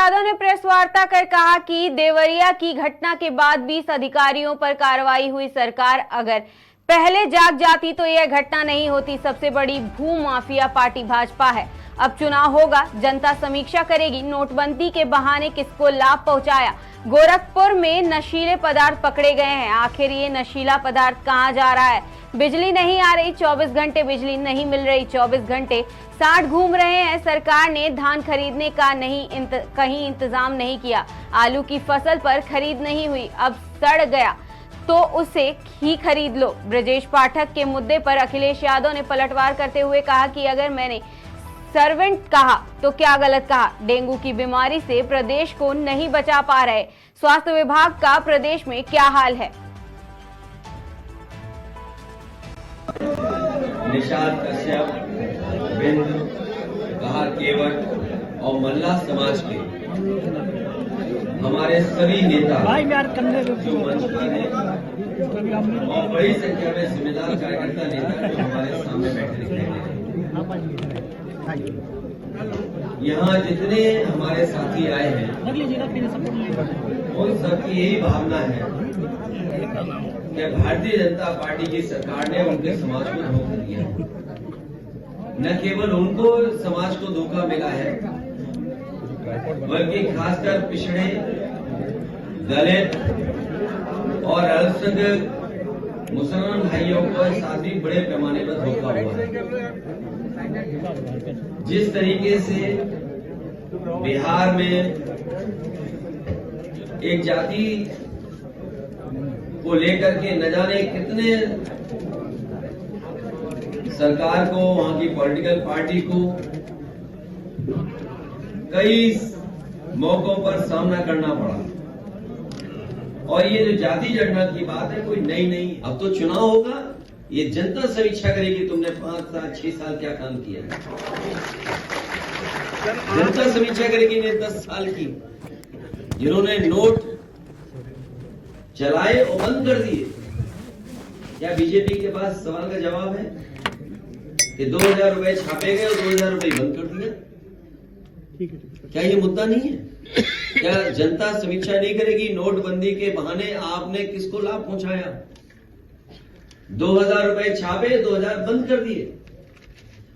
यादव ने प्रेस वार्ता कर कहा कि देवरिया की घटना के बाद 20 अधिकारियों पर कार्रवाई हुई। सरकार अगर पहले जाग जाती तो यह घटना नहीं होती। सबसे बड़ी भू माफिया पार्टी भाजपा है। अब चुनाव होगा, जनता समीक्षा करेगी। नोटबंदी के बहाने किसको लाभ पहुंचाया। गोरखपुर में नशीले पदार्थ पकड़े गए हैं। आखिर ये नशीला पदार्थ कहां जा रहा है। बिजली नहीं आ रही, 24 घंटे बिजली नहीं मिल रही, 24 घंटे साठ घूम रहे हैं। सरकार ने धान खरीदने का कहीं इंतजाम नहीं किया। आलू की फसल पर खरीद नहीं हुई, अब सड़ गया तो उसे ही खरीद लो। ब्रजेश पाठक के मुद्दे पर अखिलेश यादव ने पलटवार करते हुए कहा कि अगर मैंने सर्वेंट कहा तो क्या गलत कहा। डेंगू की बीमारी से प्रदेश को नहीं बचा पा रहे। स्वास्थ्य विभाग का प्रदेश में क्या हाल है। निषाद कश्यप, बिंद, कहा केवट और मल्ला समाज के हमारे सभी नेता जो मंच पर हैं और बड़ी संख्या में जिम्मेदार कार्यकर्ता नेता जो हमारे सामने बैठे दिखाई दे रहे हैं। यहाँ जितने हमारे साथी आए हैं उन सबकी यही भावना है कि भारतीय जनता पार्टी की सरकार ने उनके समाज को धोखा दिया। न केवल उनको समाज को धोखा मिला है, बल्कि खासकर पिछड़े, दलित और अल्पसंख्यक मुसलमान भाइयों को साथ भी बड़े पैमाने पर धोखा हुआ है। जिस तरीके से बिहार में एक जाति को लेकर के न जाने कितने सरकार को, वहां की पॉलिटिकल पार्टी को कई मौकों पर सामना करना पड़ा। और ये जो जाति जनगणना की बात है कोई नई नहीं। अब तो चुनाव होगा, ये जनता समीक्षा करेगी तुमने 5 साल 6 साल क्या काम किया। जनता समीक्षा करेगी ने 10 साल की, जिन्होंने नोट चलाए और बंद कर दिए। क्या बीजेपी के पास सवाल का जवाब है कि 2000 रुपए छापे गए और 2000 रुपए बंद कर दिया? क्या ये मुद्दा नहीं है? क्या जनता समीक्षा नहीं करेगी? नोटबंदी के बहाने आपने किसको लाभ पहुंचाया? 2000 रुपए छापे, 2000 बंद कर दिए।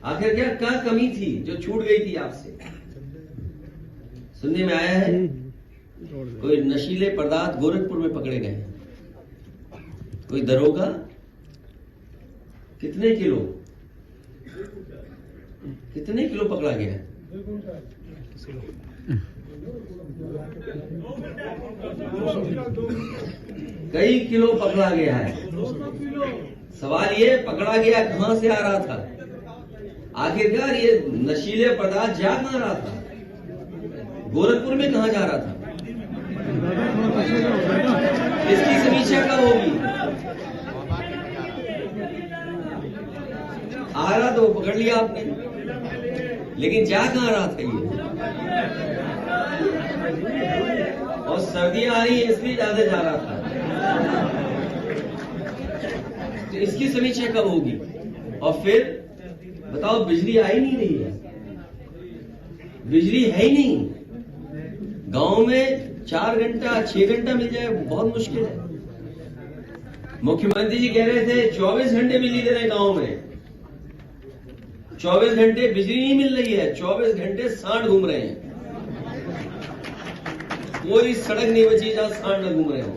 आखिर क्या कमी थी जो छूट गई थी आपसे? सुनने में आया है कोई नशीले पदार्थ गोरखपुर में पकड़े गए। कोई दरोगा कितने किलो पकड़ा गया? कई किलो पकड़ा गया है। सवाल ये पकड़ा गया कहां से आ रहा था? आखिरकार ये नशीले पदार्थ जा कहां रहा था? गोरखपुर में कहां जा रहा था? इसकी समीक्षा कब होगी? आ रहा तो पकड़ लिया आपने, लेकिन जा कहां रहा था ये? और सर्दियां आ रही है इसलिए ज्यादा जा रहा था। तो इसकी समीक्षा कब होगी? और फिर बताओ, बिजली आई नहीं रही है, बिजली है ही नहीं। गांव में 4 घंटा 6 घंटा मिल जाए बहुत मुश्किल है। मुख्यमंत्री जी कह रहे थे 24 घंटे बिजली दे रहे गांव में। 24 घंटे बिजली नहीं मिल रही है, 24 घंटे सांड घूम रहे हैं। कोई सड़क नहीं बची जहां सांड न घूम रहे हो।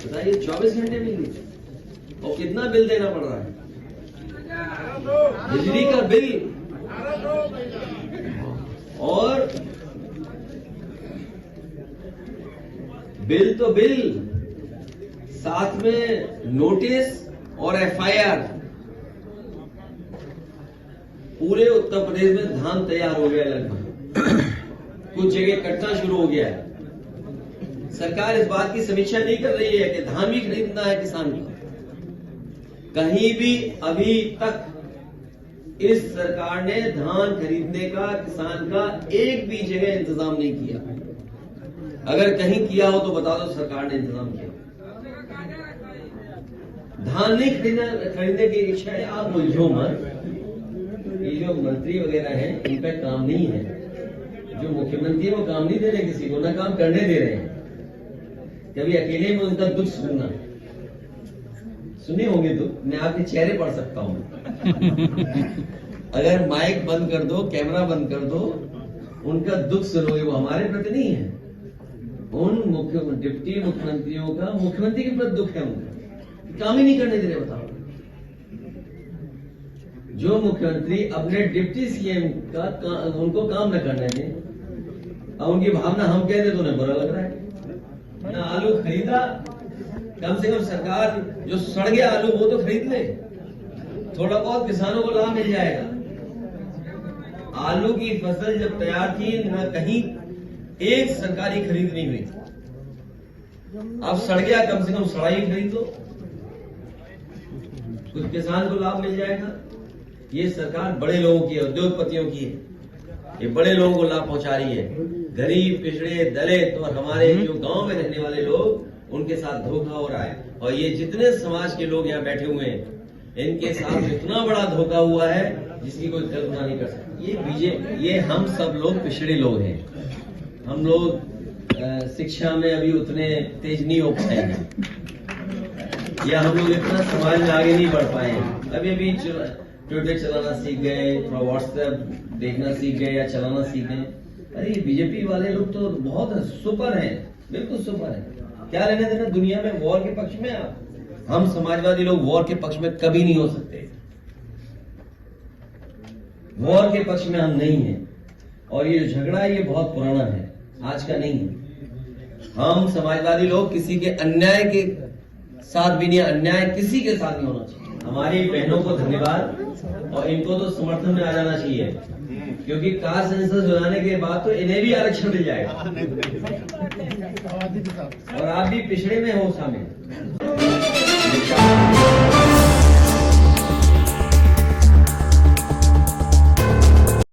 बताइए, 24 घंटे बिजली और कितना बिल देना पड़ रहा है? बिजली का बिल और बिल तो बिल, साथ में नोटिस और एफआईआर। पूरे उत्तर प्रदेश में धान तैयार हो गया लगभग, कुछ जगह कटना शुरू हो गया है। सरकार इस बात की समीक्षा नहीं कर रही है कि धान भी खरीदना है किसान को। कहीं भी अभी तक इस सरकार ने धान खरीदने का किसान का एक भी जगह इंतजाम नहीं किया। अगर कहीं किया हो तो बता दो सरकार ने इंतजाम किया। धान नहीं खरीदने की इच्छा है, आप मुझो मत। ये जो मंत्री वगैरह हैं इन पर काम नहीं है। जो मुख्यमंत्री है वो काम नहीं दे रहे किसी को, ना काम करने दे रहे हैं। कभी अकेले में उनका दुख सुने होंगे तो मैं आपके चेहरे पढ़ सकता हूं। अगर माइक बंद कर दो, कैमरा बंद कर दो, उनका दुख सुनोगे, वो हमारे प्रति नहीं है, उन डिप्टी मुख्यमंत्रियों का मुख्यमंत्री के प्रति दुख है उनका, काम ही नहीं करने दे रहे। बताओ, जो मुख्यमंत्री अपने डिप्टी सीएम का उनको काम न करने दें, और उनकी भावना हम कह दे तो उन्हें बुरा लग रहा है। ना आलू खरीदा, कम से कम सरकार जो सड़ गया आलू वो तो खरीद ले, थोड़ा बहुत किसानों को लाभ मिल जाएगा। आलू की फसल जब तैयार थी न कहीं एक सरकारी खरीद नहीं हुई, अब सड़ गया, कम से कम सड़ाई खरीद लो, कुछ किसान को लाभ मिल जाएगा। ये सरकार बड़े लोगों की है, उद्योगपतियों की है, ये बड़े लोगों को लाभ पहुंचा रही है। गरीब, पिछड़े, दलित और हमारे जो गांव में रहने वाले लोग, उनके साथ धोखा हो रहा है। और ये जितने समाज के लोग यहाँ बैठे हुए हैं, इनके साथ इतना बड़ा धोखा हुआ है जिसकी कोई कल्पना नहीं कर सकती। ये बीजेपी, ये हम सब लोग पिछड़े लोग हैं, हम लोग शिक्षा में अभी उतने तेज नहीं हो पाए हैं, या हम लोग इतना समाज में आगे नहीं बढ़ पाए हैं। अभी ट्विटर चलाना सीख गए, थोड़ा व्हाट्सएप देखना सीख गए या चलाना सीख गए। अरे बीजेपी वाले लोग तो बहुत सुपर हैं, बिल्कुल सुपर हैं। क्या लेने देना दुनिया में वॉर के पक्ष में आप? हम समाजवादी लोग वॉर के पक्ष में कभी नहीं हो सकते, वॉर के पक्ष में हम नहीं हैं। और ये जो झगड़ा है ये बहुत पुराना है, आज का नहीं है। हम समाजवादी लोग किसी के अन्याय के साथ भी नहीं, अन्याय किसी के साथ नहीं होना चाहिए। हमारी बहनों को धन्यवाद, और इनको तो समर्थन में आ जाना चाहिए, क्योंकि कास्ट सेंसस बनाने के बाद तो इन्हें भी आरक्षण मिल जाएगा, और आप भी पिछड़े में हो शामिल।